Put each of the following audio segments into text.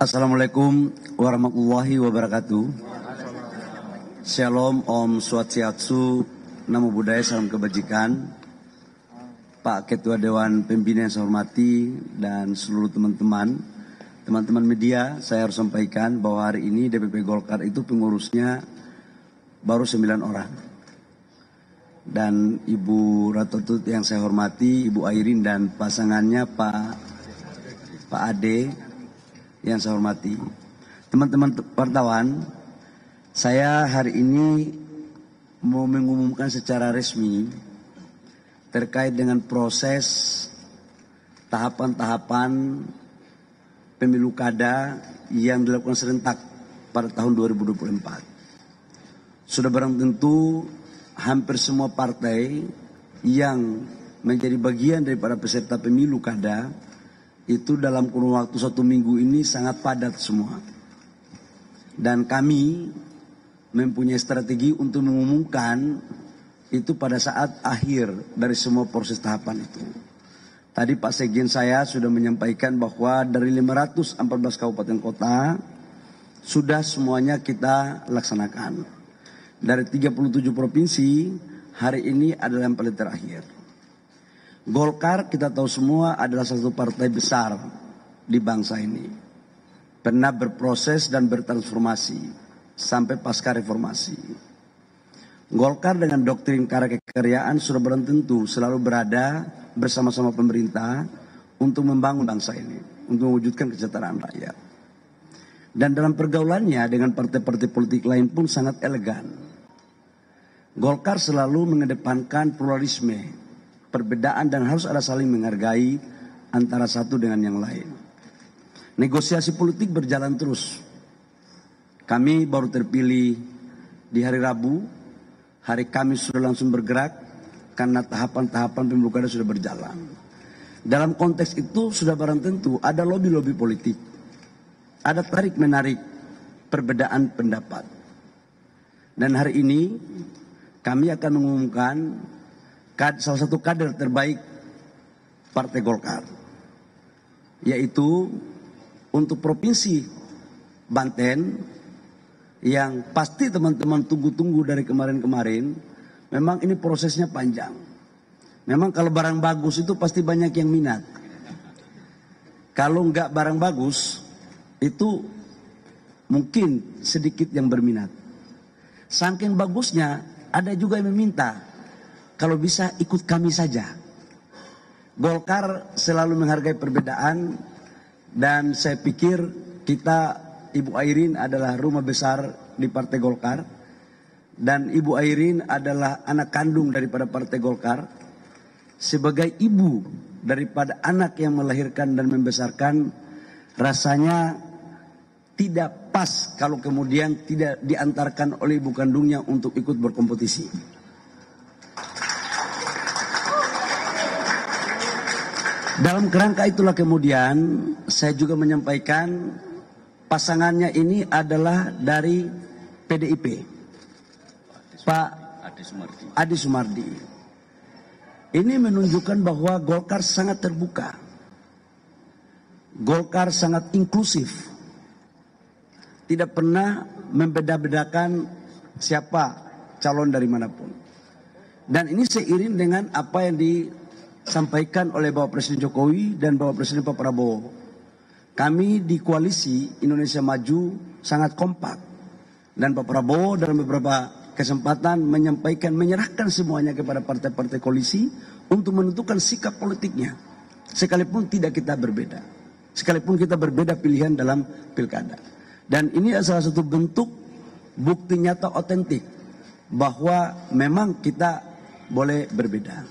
Assalamualaikum warahmatullahi wabarakatuh. Shalom, Om Swastiastu, Namo Buddhaya, salam kebajikan. Pak Ketua Dewan Pembina yang saya hormati dan seluruh teman-teman media, saya harus sampaikan bahwa hari ini DPP Golkar itu pengurusnya baru 9 orang. Dan Ibu Ratu Tut yang saya hormati, Ibu Airin dan pasangannya Pak Ade yang saya hormati. Teman-teman wartawan, saya hari ini mau mengumumkan secara resmi terkait dengan proses tahapan-tahapan pemilu kada yang dilakukan serentak pada tahun 2024. Sudah barang tentu hampir semua partai yang menjadi bagian daripada peserta pemilu kada itu dalam kurun waktu 1 minggu ini sangat padat semua. Dan kami mempunyai strategi untuk mengumumkan itu pada saat akhir dari semua proses tahapan itu. Tadi Pak Sekjen saya sudah menyampaikan bahwa dari 514 kabupaten kota sudah semuanya kita laksanakan. Dari 37 provinsi hari ini adalah yang paling terakhir. Golkar kita tahu semua adalah satu partai besar di bangsa ini. Pernah berproses dan bertransformasi sampai pasca reformasi. Golkar dengan doktrin karya-kekaryaan sudah barang tentu selalu berada bersama-sama pemerintah untuk membangun bangsa ini, untuk mewujudkan kesejahteraan rakyat. Dan dalam pergaulannya dengan partai-partai politik lain pun sangat elegan. Golkar selalu mengedepankan pluralisme, perbedaan, dan harus ada saling menghargai antara satu dengan yang lain. Negosiasi politik berjalan terus. Kami baru terpilih di hari Rabu, hari Kamis sudah langsung bergerak karena tahapan-tahapan pemilu kada sudah berjalan. Dalam konteks itu sudah barang tentu ada lobby-lobby politik, ada tarik-menarik perbedaan pendapat. Dan hari ini kami akan mengumumkan salah satu kader terbaik Partai Golkar, yaitu untuk Provinsi Banten, yang pasti teman-teman tunggu-tunggu dari kemarin-kemarin. Memang ini prosesnya panjang. Memang kalau barang bagus itu pasti banyak yang minat. Kalau enggak barang bagus itu mungkin sedikit yang berminat. Saking bagusnya ada juga yang meminta, kalau bisa ikut kami saja. Golkar selalu menghargai perbedaan, dan saya pikir kita, Ibu Airin adalah rumah besar di Partai Golkar, dan Ibu Airin adalah anak kandung daripada Partai Golkar. Sebagai ibu daripada anak yang melahirkan dan membesarkan, rasanya tidak pas kalau kemudian tidak diantarkan oleh ibu kandungnya untuk ikut berkompetisi. Dalam kerangka itulah kemudian saya juga menyampaikan pasangannya ini adalah dari PDIP, Pak Ade Sumardi. Ini menunjukkan bahwa Golkar sangat terbuka. Golkar sangat inklusif. Tidak pernah membeda-bedakan siapa calon dari manapun. Dan ini seiring dengan apa yang disampaikan oleh Bapak Presiden Jokowi dan Bapak Presiden Pak Prabowo. Kami di koalisi Indonesia Maju sangat kompak. Dan Pak Prabowo dalam beberapa kesempatan menyampaikan, menyerahkan semuanya kepada partai-partai koalisi untuk menentukan sikap politiknya. Sekalipun tidak kita berbeda. Sekalipun kita berbeda pilihan dalam pilkada. Dan ini adalah salah satu bentuk bukti nyata otentik bahwa memang kita boleh berbeda.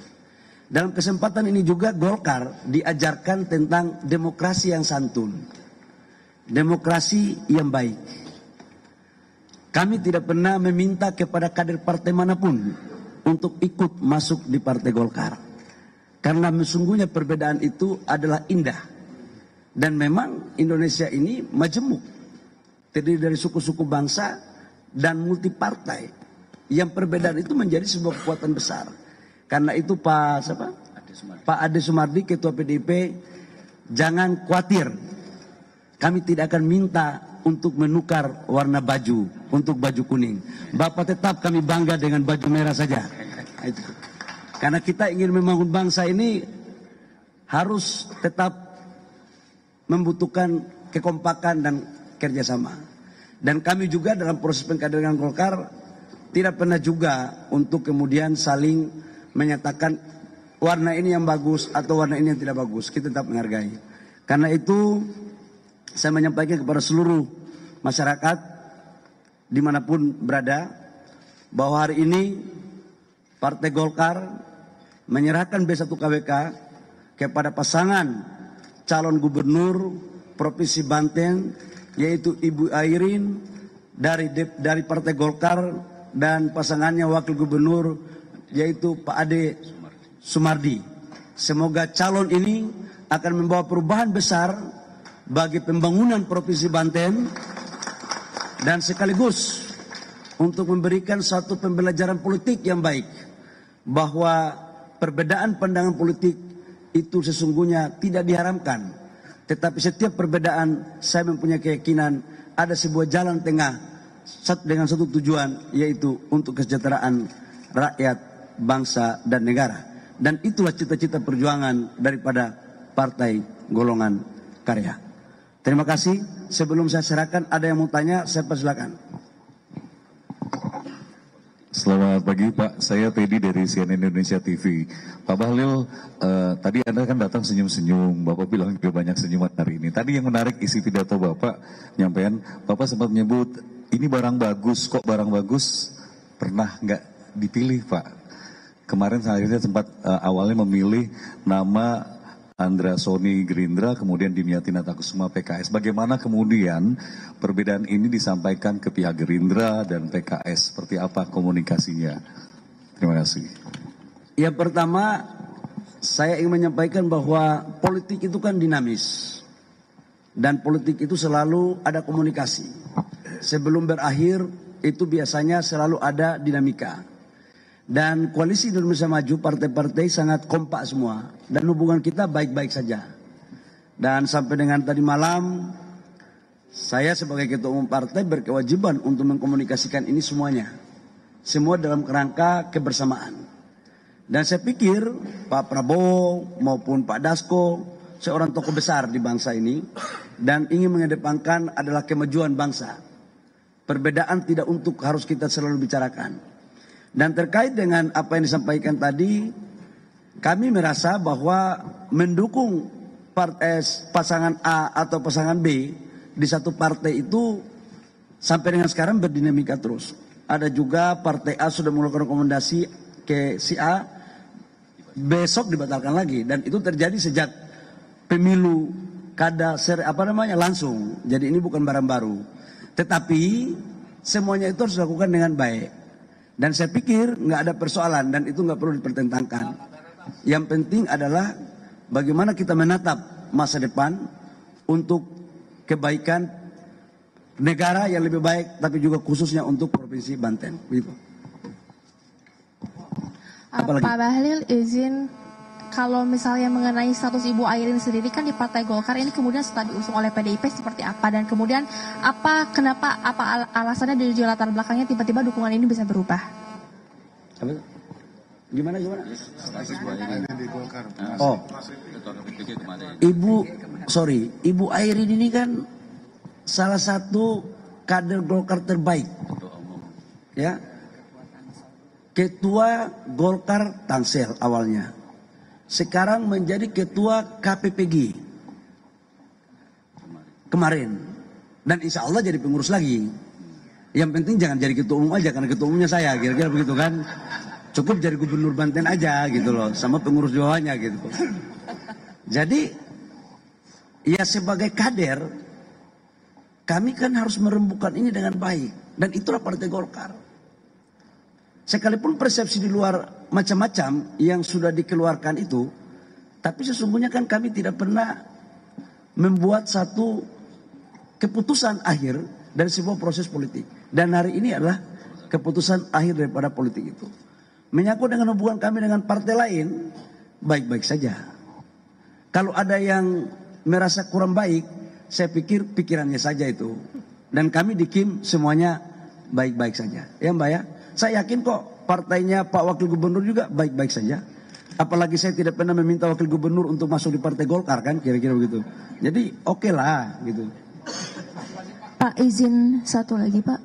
Dalam kesempatan ini juga Golkar diajarkan tentang demokrasi yang santun, demokrasi yang baik. Kami tidak pernah meminta kepada kader partai manapun untuk ikut masuk di Partai Golkar. Karena sesungguhnya perbedaan itu adalah indah. Dan memang Indonesia ini majemuk, terdiri dari suku-suku bangsa dan multipartai. Yang perbedaan itu menjadi sebuah kekuatan besar. Karena itu Pak Ade Sumardi, Ketua PDIP, jangan khawatir kami tidak akan minta untuk menukar warna baju untuk baju kuning. Bapak tetap kami bangga dengan baju merah saja. Itu. Karena kita ingin membangun bangsa ini harus tetap membutuhkan kekompakan dan kerjasama. Dan kami juga dalam proses pengkaderan Golkar tidak pernah juga untuk kemudian saling menyatakan warna ini yang bagus atau warna ini yang tidak bagus. Kita tetap menghargai. Karena itu saya menyampaikan kepada seluruh masyarakat dimanapun berada bahwa hari ini Partai Golkar menyerahkan B1 KWK kepada pasangan calon gubernur Provinsi Banten yaitu Ibu Airin dari Partai Golkar dan pasangannya wakil gubernur yaitu Pak Ade Sumardi. Semoga calon ini akan membawa perubahan besar bagi pembangunan Provinsi Banten dan sekaligus untuk memberikan suatu pembelajaran politik yang baik bahwa perbedaan pandangan politik itu sesungguhnya tidak diharamkan, tetapi setiap perbedaan saya mempunyai keyakinan ada sebuah jalan tengah dengan satu tujuan, yaitu untuk kesejahteraan rakyat, bangsa dan negara. Dan itulah cita-cita perjuangan daripada Partai Golongan Karya. Terima kasih. Sebelum saya serahkan, ada yang mau tanya, saya persilakan. Selamat pagi Pak, saya Teddy dari CNN Indonesia TV. Pak Bahlil, tadi Anda kan datang senyum-senyum, Bapak bilang juga banyak senyuman hari ini. Tadi yang menarik isi pidato Bapak, nyampaian, Bapak sempat menyebut, ini barang bagus, kok barang bagus pernah nggak dipilih Pak. Kemarin saya sempat awalnya memilih nama Andra Soni Gerindra, kemudian Dimyati Natakusuma PKS. Bagaimana kemudian perbedaan ini disampaikan ke pihak Gerindra dan PKS? Seperti apa komunikasinya? Terima kasih. Yang pertama, saya ingin menyampaikan bahwa politik itu kan dinamis. Dan politik itu selalu ada komunikasi. Sebelum berakhir, itu biasanya selalu ada dinamika. Dan koalisi Indonesia Maju, partai-partai sangat kompak semua. Dan hubungan kita baik-baik saja. Dan sampai dengan tadi malam, saya sebagai ketua umum partai berkewajiban untuk mengkomunikasikan ini semuanya. Semua dalam kerangka kebersamaan. Dan saya pikir Pak Prabowo maupun Pak Dasko, seorang tokoh besar di bangsa ini. Dan ingin mengedepankan adalah kemajuan bangsa. Perbedaan tidak untuk harus kita selalu bicarakan. Dan terkait dengan apa yang disampaikan tadi, kami merasa bahwa mendukung pasangan A atau pasangan B di satu partai itu sampai dengan sekarang berdinamika terus. Ada juga partai A sudah melakukan rekomendasi ke si A, besok dibatalkan lagi. Dan itu terjadi sejak pemilu langsung. Jadi ini bukan barang baru. Tetapi semuanya itu harus dilakukan dengan baik. Dan saya pikir nggak ada persoalan dan itu nggak perlu dipertentangkan. Yang penting adalah bagaimana kita menatap masa depan untuk kebaikan negara yang lebih baik, tapi juga khususnya untuk Provinsi Banten. Begitu. Pak Bahlil, izin kalau misalnya mengenai status Ibu Airin sendiri kan di Partai Golkar ini kemudian setelah diusung oleh PDIP seperti apa dan kemudian apa alasannya dari latar belakangnya tiba-tiba dukungan ini bisa berubah? Apa? Gimana? Oh, Ibu Airin ini kan salah satu kader Golkar terbaik, ya, Ketua Golkar Tangsel awalnya. Sekarang menjadi ketua KPPG kemarin. Dan insya Allah jadi pengurus lagi. Yang penting jangan jadi ketua umum aja, karena ketua umumnya saya, kira-kira begitu kan. Cukup jadi gubernur Banten aja gitu loh, sama pengurus bawahnya gitu. Jadi ya sebagai kader, kami kan harus merembukan ini dengan baik. Dan itulah Partai Golkar. Sekalipun persepsi di luar macam-macam yang sudah dikeluarkan itu, tapi sesungguhnya kan kami tidak pernah membuat satu keputusan akhir dari sebuah proses politik. Dan hari ini adalah keputusan akhir daripada politik itu. Menyangkut dengan hubungan kami dengan partai lain, baik-baik saja. Kalau ada yang merasa kurang baik, saya pikir pikirannya saja itu. Dan kami di Kim semuanya baik-baik saja. Ya Mbak ya. Saya yakin kok partainya Pak Wakil Gubernur juga baik-baik saja. Apalagi saya tidak pernah meminta Wakil Gubernur untuk masuk di Partai Golkar kan, kira-kira begitu. Jadi oke lah gitu. Pak, izin satu lagi Pak.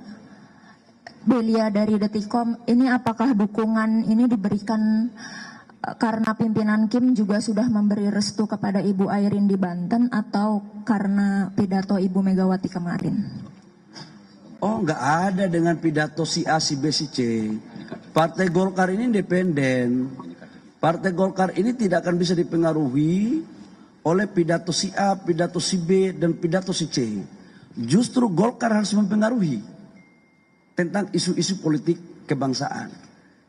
Belia dari Detikkom, ini apakah dukungan ini diberikan karena pimpinan Kim juga sudah memberi restu kepada Ibu Airin di Banten atau karena pidato Ibu Megawati kemarin? Oh, nggak ada dengan pidato si A, si B, si C. Partai Golkar ini independen. Partai Golkar ini tidak akan bisa dipengaruhi oleh pidato si A, pidato si B, dan pidato si C. Justru Golkar harus mempengaruhi tentang isu-isu politik kebangsaan.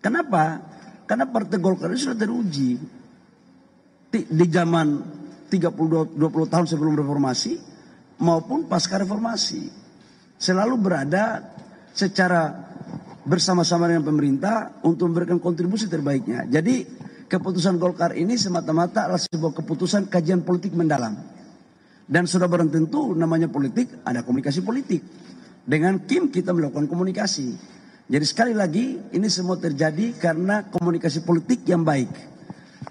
Kenapa? Karena Partai Golkar ini sudah teruji di zaman 20 tahun sebelum reformasi maupun pasca reformasi. Selalu berada secara bersama-sama dengan pemerintah untuk memberikan kontribusi terbaiknya. Jadi keputusan Golkar ini semata-mata adalah sebuah keputusan kajian politik mendalam. Dan sudah barang tentu namanya politik, ada komunikasi politik. Dengan Kim kita melakukan komunikasi. Jadi sekali lagi ini semua terjadi karena komunikasi politik yang baik.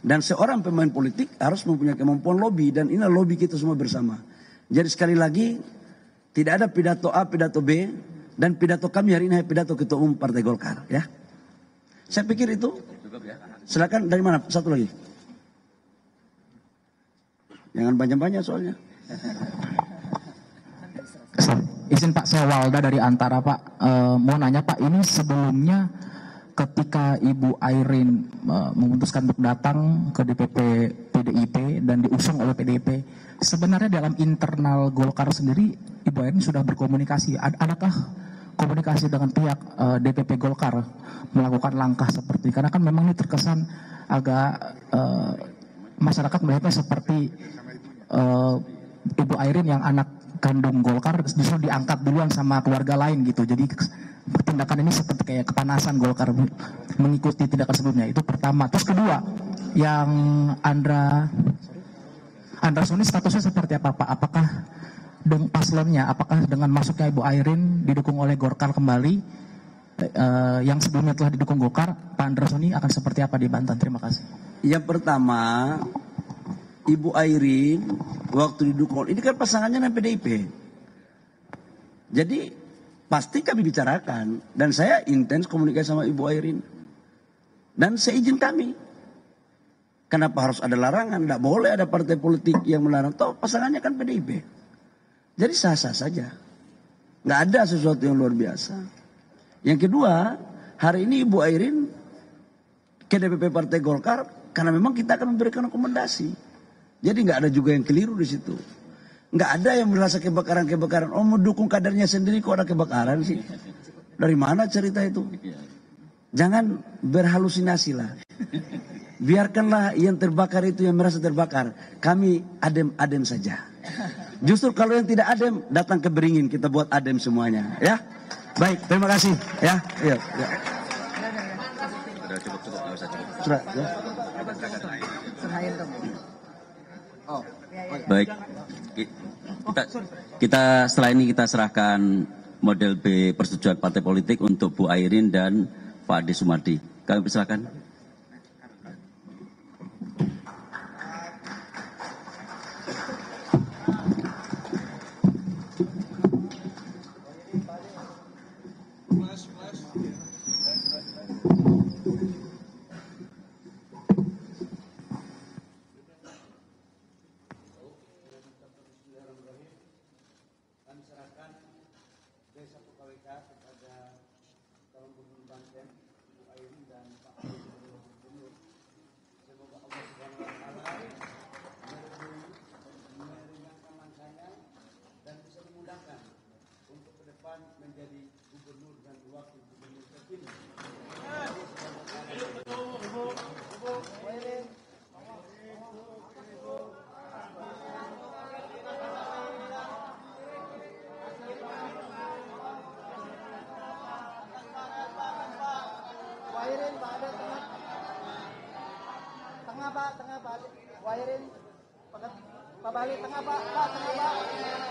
Dan seorang pemain politik harus mempunyai kemampuan lobby dan inilah lobby kita semua bersama. Jadi sekali lagi tidak ada pidato A, pidato B dan pidato kami hari ini pidato Ketua Umum Partai Golkar ya. Saya pikir itu. Silakan dari mana? Satu lagi. Jangan banyak-banyak soalnya. Izin Pak, saya Walda dari Antara Pak. Mau nanya Pak, ini sebelumnya ketika Ibu Airin memutuskan untuk datang ke DPP PDIP dan diusung oleh PDIP, sebenarnya dalam internal Golkar sendiri Ibu Airin sudah berkomunikasi. Adakah komunikasi dengan pihak DPP Golkar melakukan langkah seperti, karena kan memang ini terkesan agak masyarakat melihatnya seperti Ibu Airin yang anak kandung Golkar justru diangkat duluan sama keluarga lain gitu. Jadi tindakan ini seperti kayak kepanasan Golkar mengikuti tindakan sebelumnya. Itu pertama. Terus kedua, yang Andra Soni statusnya seperti apa Pak? Apakah paslonnya, apakah dengan masuknya Ibu Airin didukung oleh Golkar kembali, yang sebelumnya telah didukung Golkar, Pak Andra Soni akan seperti apa di Banten? Terima kasih. Yang pertama, Ibu Airin waktu didukung, ini kan pasangannya dengan PDIP. Jadi pasti kami bicarakan dan saya intens komunikasi sama Ibu Airin. Dan seizin kami. Kenapa harus ada larangan? Tidak boleh ada partai politik yang melarang. Toh pasangannya kan PDIP. Jadi sah-sah saja. Nggak ada sesuatu yang luar biasa. Yang kedua, hari ini Ibu Airin ke DPP Partai Golkar karena memang kita akan memberikan rekomendasi. Jadi nggak ada juga yang keliru di situ. Nggak ada yang merasa kebakaran-kebakaran. Oh, mendukung kadernya sendiri kok ada kebakaran sih? Dari mana cerita itu? Jangan berhalusinasi lah. Biarkanlah yang terbakar itu yang merasa terbakar. Kami adem-adem saja. Justru kalau yang tidak adem datang ke Beringin, kita buat adem semuanya. Ya, baik. Terima kasih. Ya, iya. Ya. Sudah. Ya. Baik, kita setelah ini kita serahkan model B persetujuan partai politik untuk Bu Airin dan Pak Ade Sumardi. Kami persilakan. Menjadi gubernur dan wakil gubernur terpilih. Wairin Pak ada tengah Pak, Wairin Pak Bali tengah Pak, tengah Pak.